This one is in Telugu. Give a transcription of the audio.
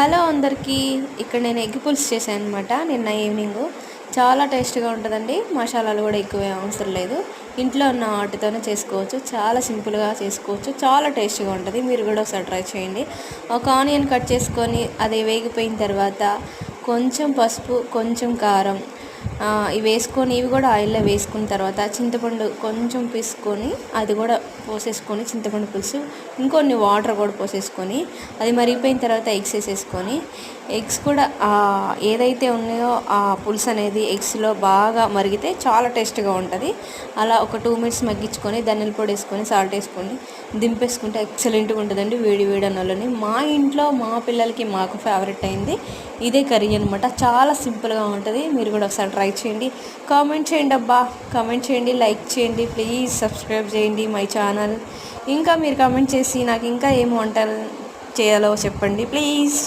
హలో అందరికీ. ఇక్కడ నేను ఎగ్ పులుసు చేశాను అనమాట నిన్న ఈవినింగ్. చాలా టేస్ట్గా ఉంటుందండి. మసాలాలు కూడా ఎక్కువ అవసరం లేదు. ఇంట్లో ఉన్న వాటితోనే చేసుకోవచ్చు. చాలా సింపుల్గా చేసుకోవచ్చు. చాలా టేస్ట్గా ఉంటుంది. మీరు కూడా ఒకసారి ట్రై చేయండి. ఒక ఆనియన్ కట్ చేసుకొని అది వేగిపోయిన తర్వాత కొంచెం పసుపు, కొంచెం కారం ఇవి వేసుకొని, ఇవి కూడా ఆయిల్లో వేసుకున్న తర్వాత చింతపండు కొంచెం పిసుకొని అది కూడా పోసేసుకొని, చింతపండు పులుసు ఇంకొన్ని వాటర్ కూడా పోసేసుకొని అది మరిగిపోయిన తర్వాత ఎగ్స్ వేసేసుకొని, ఎగ్స్ కూడా ఏదైతే ఉన్నాయో ఆ పులుసు అనేది ఎగ్స్లో బాగా మరిగితే చాలా టేస్ట్గా ఉంటుంది. అలా ఒక 2 మినిట్స్ మగ్గించుకొని ధనియాల పొడి వేసుకొని సాల్ట్ వేసుకొని దింపేసుకుంటే ఎక్సలెంట్గా ఉంటుందండి. వేడి వేడి అన్నంలోని మా ఇంట్లో మా పిల్లలకి మాకు ఫేవరెట్ అయింది ఇదే కర్రీ అనమాట. చాలా సింపుల్గా ఉంటుంది. మీరు కూడా ఒకసారి ట్రై చేయండి. కామెంట్ చేయండి అబ్బా, కామెంట్ చేయండి, లైక్ చేయండి, ప్లీజ్ సబ్స్క్రైబ్ చేయండి మై ఛానల్. ఇంకా మీరు కామెంట్ చేసి నాకు ఇంకా ఏం వంటలు చేయాలో చెప్పండి ప్లీజ్.